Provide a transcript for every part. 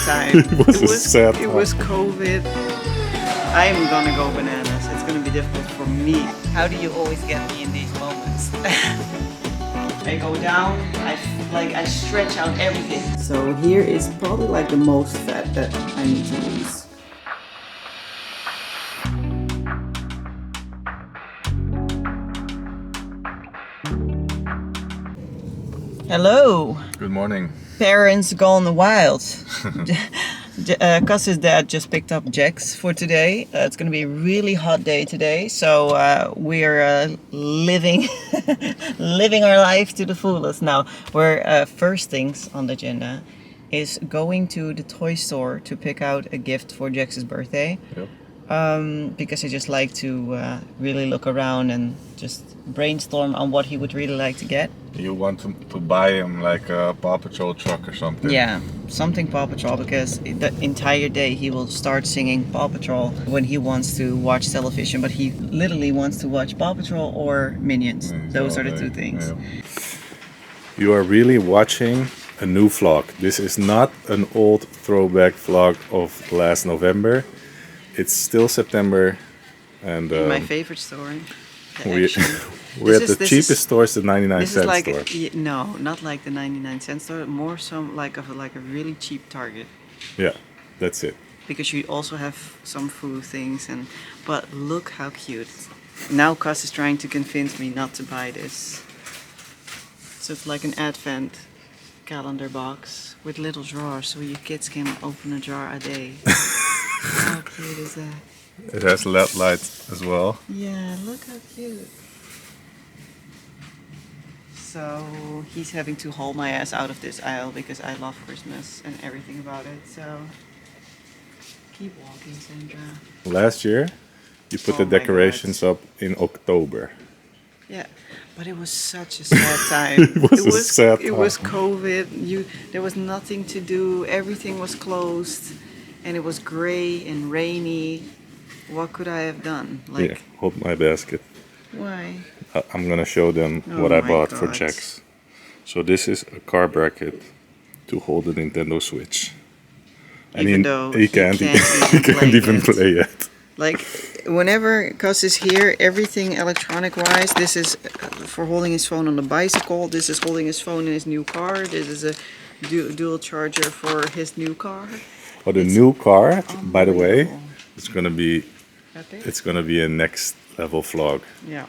time. It was COVID. I'm gonna go bananas. It's gonna be difficult for me. How do you always get me in these moments? I go down, I stretch out everything. So here is probably like the most fat that I need to lose. Hello. Good morning. Parents gone wild. Cus's dad just picked up Jax for today. It's going to be a really hot day today, so we're living living our life to the fullest now. We're first things on the agenda is going to the toy store to pick out a gift for Jax's birthday. Yep. Because I just like to really look around and just brainstorm on what he would really like to get. You want to buy him like a Paw Patrol truck or something? Yeah, something Paw Patrol, because the entire day he will start singing Paw Patrol when he wants to watch television, but he literally wants to watch Paw Patrol or Minions. Those are the two things. Yeah. You are really watching a new vlog. This is not an old throwback vlog of last November. It's still September, and my favorite store. We're at the cheapest store, it's the 99-cent store. No, not like the 99-cent store. More some like a really cheap Target. Yeah, that's it. Because you also have some food things, but look how cute. Now Cus is trying to convince me not to buy this. So it's like an advent calendar box with little drawers, so your kids can open a jar a day. How cute is that? It has LED lights as well. Yeah, look how cute. So he's having to haul my ass out of this aisle because I love Christmas and everything about it. So keep walking, Sandra. Last year, you put the decorations up in October. Yeah, but it was such a sad time. It was COVID. There was nothing to do. Everything was closed, and it was gray and rainy. What could I have done? Here, hold my basket. Why? I'm gonna show them what I bought for Jax. So this is a car bracket to hold the Nintendo Switch. Even though he can't even play yet. Like, whenever Cus is here, everything electronic-wise, this is for holding his phone on the bicycle, this is holding his phone in his new car, this is a dual charger for his new car. Oh, the new car, by the way, it's gonna be a next level vlog. Yeah.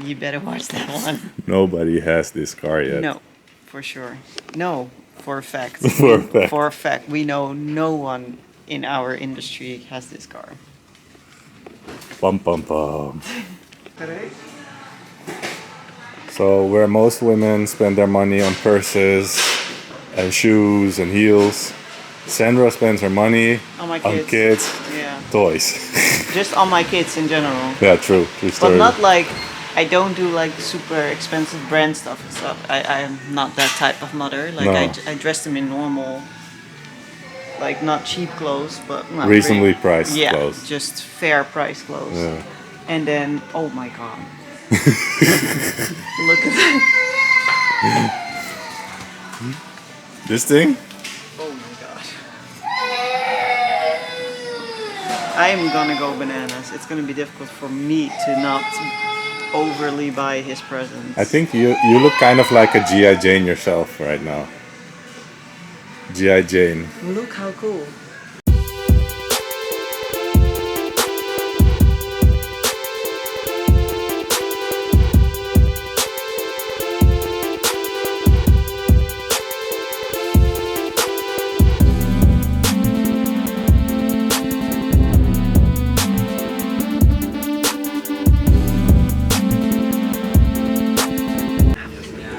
You better watch that one. Nobody has this car yet. No, for sure. No, for a fact. For a fact. We know no one in our industry has this car. Pum pum pum. So where most women spend their money on purses and shoes and heels, Sandra spends her money on kids, toys. Just on my kids in general. Yeah, true story. But not like, I don't do like super expensive brand stuff and stuff. I'm not that type of mother. Like I dress them in normal, like not cheap clothes, but not reasonably priced clothes. Yeah, just fair price clothes. Yeah. And then, oh my god. Look at that. This thing? Oh my god. I'm gonna go bananas. It's gonna be difficult for me to not overly buy his presents. I think you look kind of like a G.I. Jane yourself right now. G.I. Jane. Look how cool.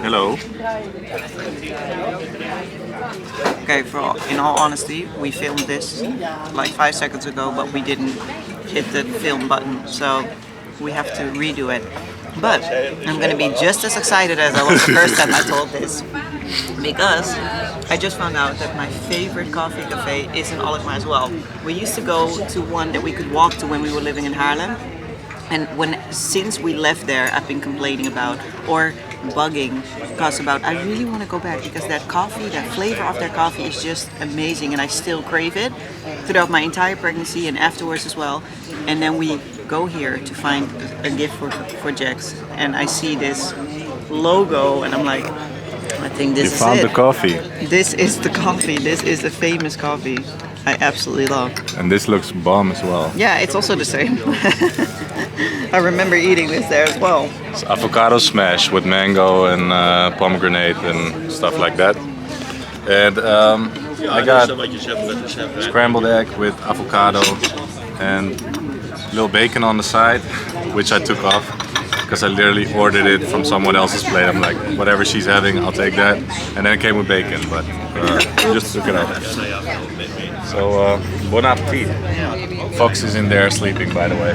Hello. Okay, in all honesty, we filmed this like 5 seconds ago, but we didn't hit the film button, so we have to redo it. But I'm gonna be just as excited as I was the first time I told this, because I just found out that my favorite coffee cafe is in Alkmaar as well. We used to go to one that we could walk to when we were living in Haarlem, and since we left there, I've been complaining about, or bugging Gus about, I really want to go back because that coffee, that flavor of their coffee is just amazing, and I still crave it throughout my entire pregnancy and afterwards as well. And then we go here to find a gift for Jax, and I see this logo, and I'm like, I think this is found it. the coffee. This is the coffee. This is the famous coffee I absolutely love. And this looks bomb as well. Yeah, it's also the same. I remember eating this there as well. It's avocado smash with mango and pomegranate and stuff like that. And I got scrambled egg with avocado and a little bacon on the side, which I took off because I literally ordered it from someone else's plate. I'm like, whatever she's having, I'll take that. And then it came with bacon, but just took it off. So, bon appetit. Fox is in there sleeping, by the way.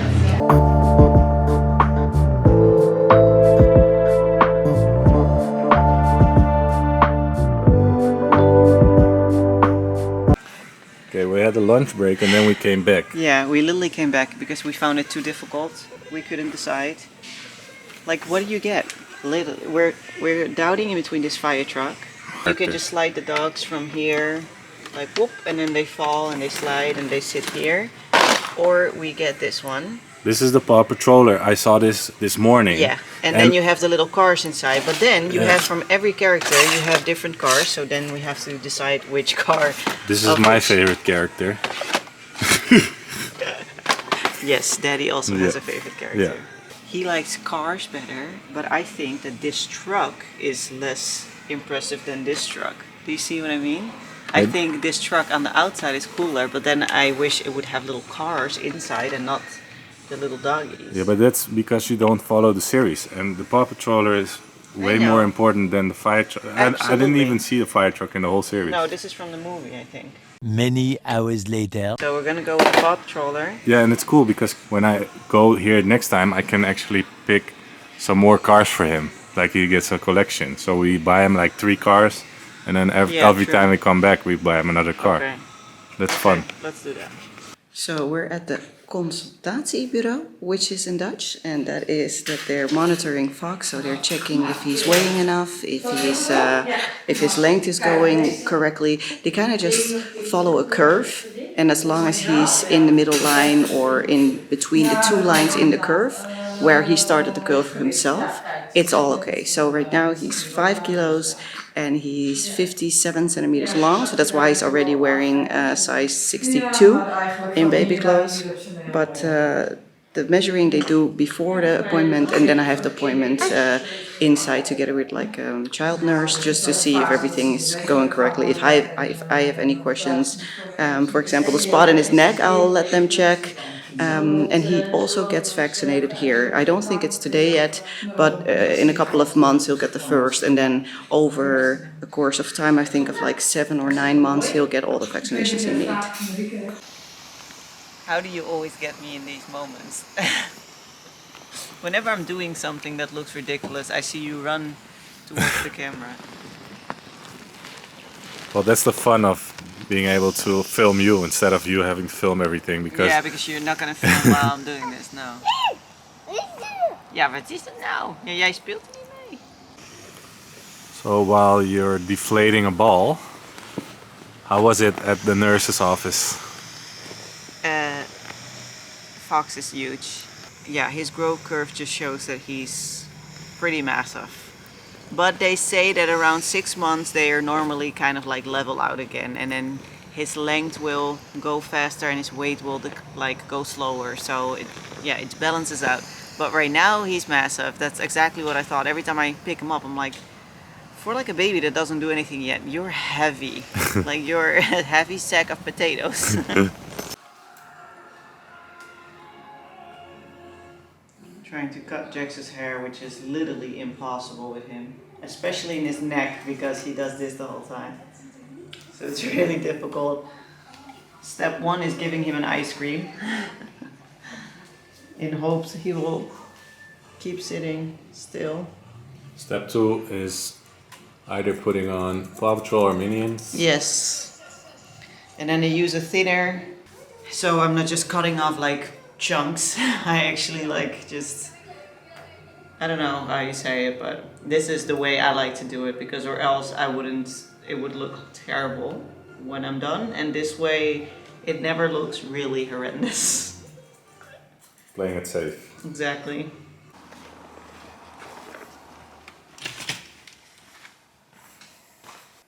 Okay, we had a lunch break and then we came back. Yeah, we literally came back because we found it too difficult. We couldn't decide. Like, what do you get? We're doubting in between this fire truck. You can just slide the dogs from here, like whoop, and then they fall and they slide and they sit here. Or we get this one. This is the Paw Patroller. I saw this morning. Yeah, and then you have the little cars inside. But then you have from every character, you have different cars. So then we have to decide which car. This is my favorite character. Yes, Daddy also has a favorite character. Yeah. He likes cars better, but I think that this truck is less impressive than this truck. Do you see what I mean? I think this truck on the outside is cooler, but then I wish it would have little cars inside and not the little doggies. Yeah, but that's because you don't follow the series, and the Paw Patroller is way more important than the fire truck. I didn't even see the fire truck in the whole series. No, this is from the movie, I think. Many hours later. So we're gonna go with the Paw Patroller. Yeah, and it's cool because when I go here next time, I can actually pick some more cars for him. Like he gets a collection. So we buy him like 3 cars, and then every time we come back, we buy him another car. Okay. That's fun. Let's do that. So we're at the consultatiebureau, which is in Dutch, and that is that they're monitoring Fox, so they're checking if he's weighing enough, if his length is going correctly. They kind of just follow a curve, and as long as he's in the middle line or in between the 2 lines in the curve, where he started the curve himself, it's all okay. So right now he's 5 kilos and he's 57 centimeters long, so that's why he's already wearing size 62 in baby clothes. But the measuring they do before the appointment, and then I have the appointment inside together with like a child nurse, just to see if everything is going correctly. If I have any questions, for example, the spot in his neck, I'll let them check. And he also gets vaccinated here. I don't think it's today yet, but in a couple of months he'll get the first, and then over the course of time, I think of like 7 or 9 months, he'll get all the vaccinations he needs. How do you always get me in these moments? Whenever I'm doing something that looks ridiculous, I see you run towards the camera. Well, that's the fun of being able to film you instead of you having to film everything, because because you're not gonna film while I'm doing this, no. Ja, wat is het nou? Ja, jij speelt er niet mee. So while you're deflating a ball, how was it at the nurse's office? Fox is huge. Yeah, his growth curve just shows that he's pretty massive. But they say that around 6 months they are normally kind of like level out again, and then his length will go faster and his weight will like go slower. So it balances out. But right now he's massive. That's exactly what I thought. Every time I pick him up, I'm like, for like a baby that doesn't do anything yet, you're heavy. Like you're a heavy sack of potatoes. Trying to cut Jax's hair, which is literally impossible with him, especially in his neck, because he does this the whole time. So it's really difficult. Step 1 is giving him an ice cream in hopes he will keep sitting still. Step 2 is either putting on Paw Patrol or Minions. Yes. And then they use a thinner, so I'm not just cutting off like chunks. I actually like just I don't know how you say it, but this is the way I like to do it, because or else I wouldn't, it would look terrible when I'm done, and this way it never looks really horrendous. Playing it safe. Exactly.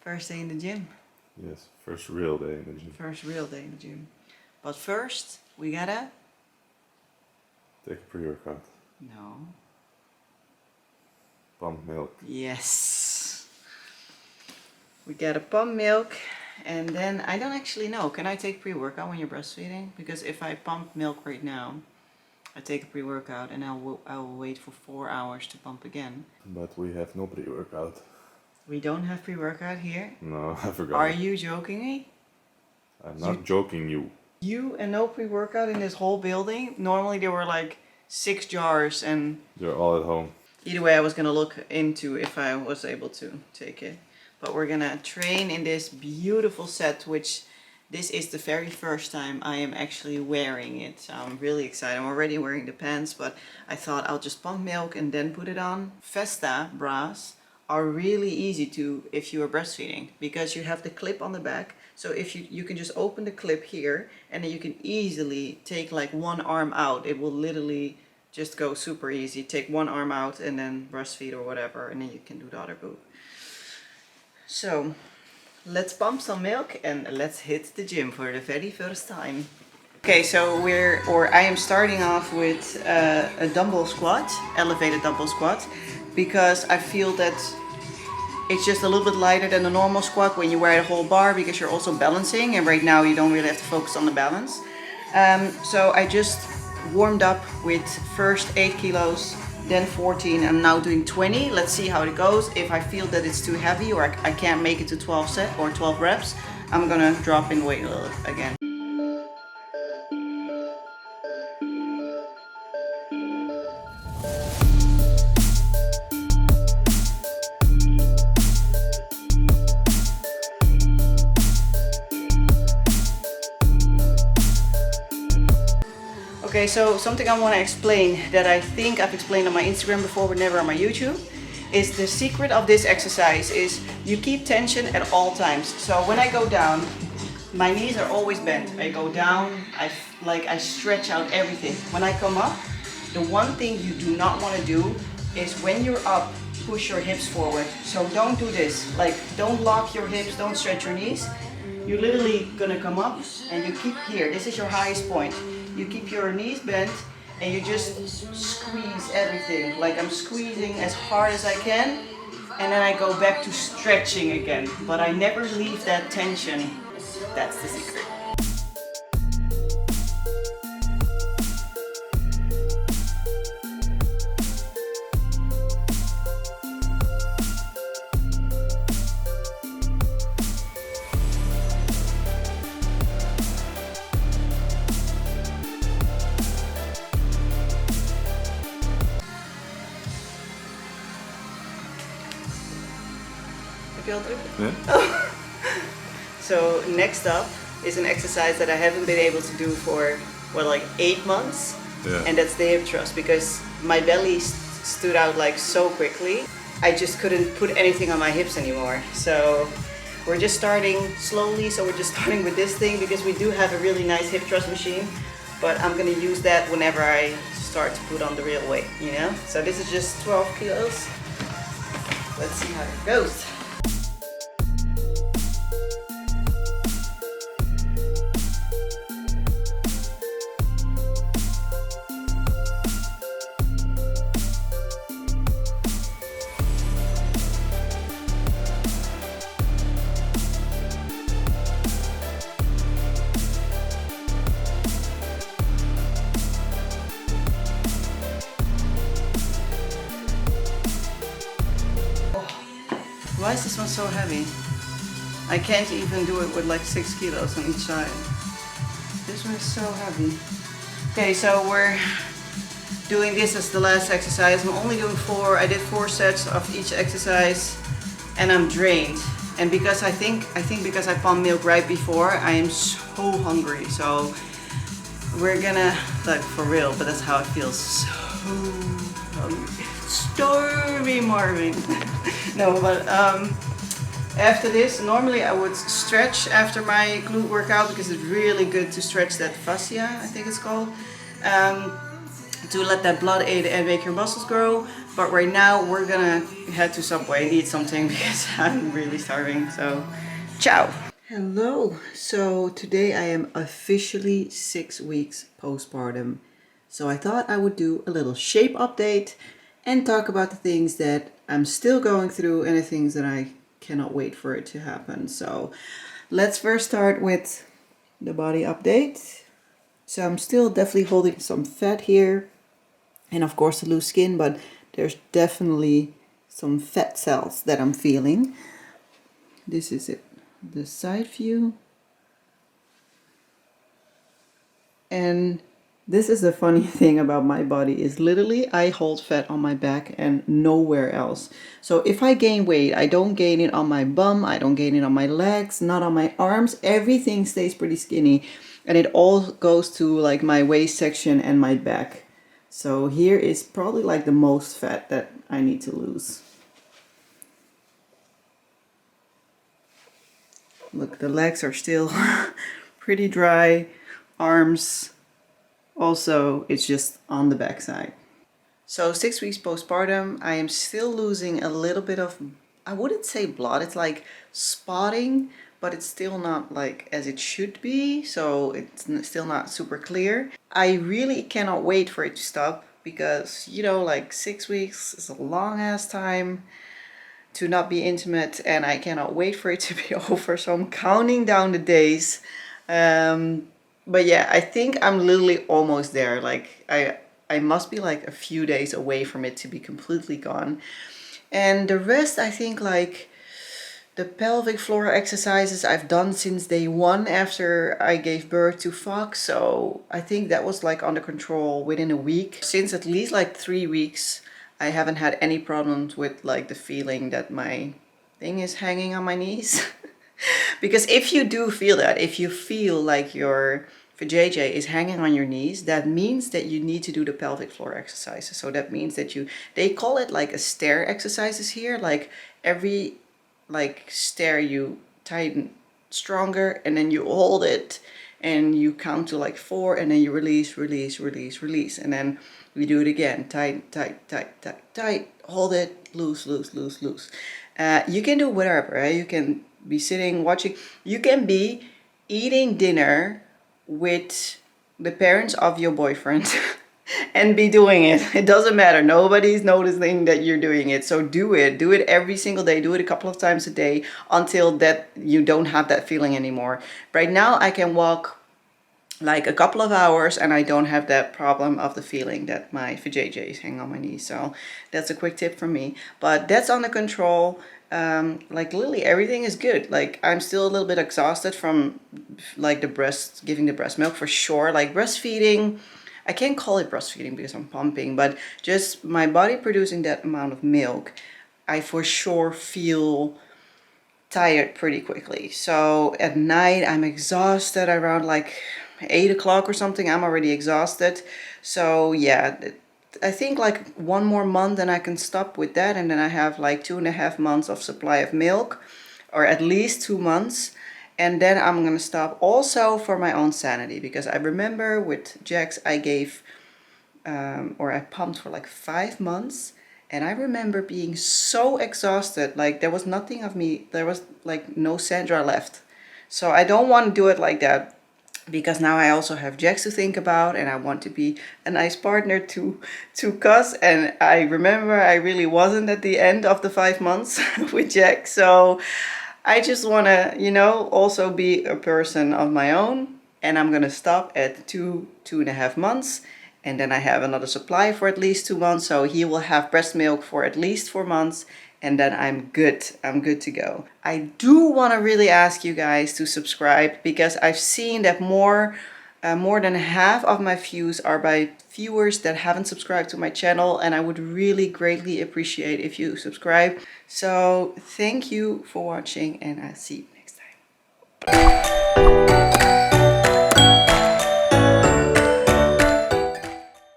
First day in the gym. Yes, first real day in the gym. First real day in the gym. But first, we gotta... Take a pre-workout. No. Pump milk. Yes. We gotta pump milk, and then I don't actually know. Can I take pre-workout when you're breastfeeding? Because if I pump milk right now, I take a pre-workout and I will wait for 4 hours to pump again. But we have no pre-workout. We don't have pre-workout here? No, I forgot. Are you joking me? I'm not joking you. You and no pre-workout in this whole building? Normally there were like 6 jars, and... You're all at home. Either way, I was gonna look into if I was able to take it. But we're gonna train in this beautiful set, which this is the very first time I am actually wearing it. So I'm really excited. I'm already wearing the pants, but I thought I'll just pump milk and then put it on. Vesta bras are really easy to if you are breastfeeding, because you have the clip on the back. So if you can just open the clip here, and then you can easily take like one arm out. It will literally just go super easy. Take one arm out and then breastfeed or whatever, and then you can do the other boob. So let's pump some milk and let's hit the gym for the very first time. Okay, so I am starting off with a dumbbell squat, elevated dumbbell squat, because I feel that it's just a little bit lighter than the normal squat when you wear the whole bar, because you're also balancing, and right now you don't really have to focus on the balance. So I just warmed up with first 8 kilos, then 14. I'm now doing 20. Let's see how it goes. If I feel that it's too heavy or I can't make it to 12 set or 12 reps, I'm gonna drop in weight a little again. Okay, so something I want to explain that I think I've explained on my Instagram before but never on my YouTube is the secret of this exercise is you keep tension at all times. So when I go down, my knees are always bent. I go down, I stretch out everything. When I come up, the one thing you do not want to do is when you're up, push your hips forward. So don't do this. Like, don't lock your hips, don't stretch your knees. You're literally gonna come up and you keep here. This is your highest point. You keep your knees bent and you just squeeze everything. Like I'm squeezing as hard as I can, and then I go back to stretching again. But I never leave that tension. That's the secret. Yeah? So next up is an exercise that I haven't been able to do for, well, like 8 months. Yeah. And that's the hip thrust, because my belly stood out like so quickly. I just couldn't put anything on my hips anymore. So we're just starting slowly. So we're just starting with this thing because we do have a really nice hip thrust machine, but I'm gonna use that whenever I start to put on the real weight, you know? So this is just 12 kilos. Let's see how it goes. Why is this one so heavy? I can't even do it with like 6 kilos on each side. This one is so heavy. Okay, so we're doing this as the last exercise. I'm only doing 4. I did 4 sets of each exercise and I'm drained. And because I think because I pumped milk right before, I am so hungry. So we're gonna, like, for real, but that's how it feels. So hungry. Stormy Marvin. No, but after this, normally I would stretch after my glute workout because it's really good to stretch that fascia, I think it's called, to let that blood aid and make your muscles grow. But right now we're gonna head to Subway and eat something because I'm really starving. So, ciao. Hello. So today I am officially 6 weeks postpartum. So I thought I would do a little shape update and talk about the things that I'm still going through and the things that I cannot wait for it to happen. So let's first start with the body update. So I'm still definitely holding some fat here and of course the loose skin, but there's definitely some fat cells that I'm feeling. This is it, the side view. And this is the funny thing about my body is literally I hold fat on my back and nowhere else. So if I gain weight, I don't gain it on my bum, I don't gain it on my legs, not on my arms. Everything stays pretty skinny and it all goes to like my waist section and my back. So here is probably like the most fat that I need to lose. Look, the legs are still pretty dry, arms also, it's just on the back side. So 6 weeks postpartum, I am still losing a little bit of, I wouldn't say blood, it's like spotting, but it's still not like as it should be. So it's still not super clear. I really cannot wait for it to stop because, you know, like 6 weeks is a long ass time to not be intimate and I cannot wait for it to be over. So I'm counting down the days. But yeah, I think I'm literally almost there. Like I must be like a few days away from it to be completely gone. And the rest, I think like the pelvic floor exercises I've done since day one after I gave birth to Fox. So I think that was like under control within a week. Since at least like 3 weeks, I haven't had any problems with like the feeling that my thing is hanging on my knees. Because if you do feel that, if you feel like your vajayjay is hanging on your knees, that means that you need to do the pelvic floor exercises. So that means that they call it like a stair exercises here. Like every like stair you tighten stronger and then you hold it and you count to like 4 and then you release, release, release, release. And then we do it again, tight, tight, tight, tight, tight, hold it, loose, loose, loose, loose. You can do whatever, right? You can be sitting, watching. You can be eating dinner with the parents of your boyfriend and be doing it. It doesn't matter. Nobody's noticing that you're doing it. So do it. Do it every single day. Do it a couple of times a day until that you don't have that feeling anymore. Right now I can walk like a couple of hours and I don't have that problem of the feeling that my vajayjay is hanging on my knee. So that's a quick tip from me. But that's under control. Like literally everything is good. Like I'm still a little bit exhausted from like giving the breast milk for sure. Like breastfeeding, I can't call it breastfeeding because I'm pumping, but just my body producing that amount of milk, I for sure feel tired pretty quickly. So at night I'm exhausted around like 8 o'clock or something. I'm already exhausted. So yeah, I think like 1 more month and I can stop with that, and then I have like 2.5 months of supply of milk, or at least 2 months, and then I'm gonna stop also for my own sanity, because I remember with Jax I gave or I pumped for like 5 months, and I remember being so exhausted, like there was nothing of me, there was like no Sandra left. So I don't want to do it like that, because now I also have Jax to think about and I want to be a nice partner to Cuz. And I remember I really wasn't at the end of the 5 months with Jax. So I just want to, you know, also be a person of my own. And I'm going to stop at 2.5 months. And then I have another supply for at least 2 months. So he will have breast milk for at least 4 months. And then I'm good. I'm good to go. I do want to really ask you guys to subscribe, because I've seen that more than half of my views are by viewers that haven't subscribed to my channel, and I would really greatly appreciate if you subscribe. So thank you for watching, and I'll see you next time.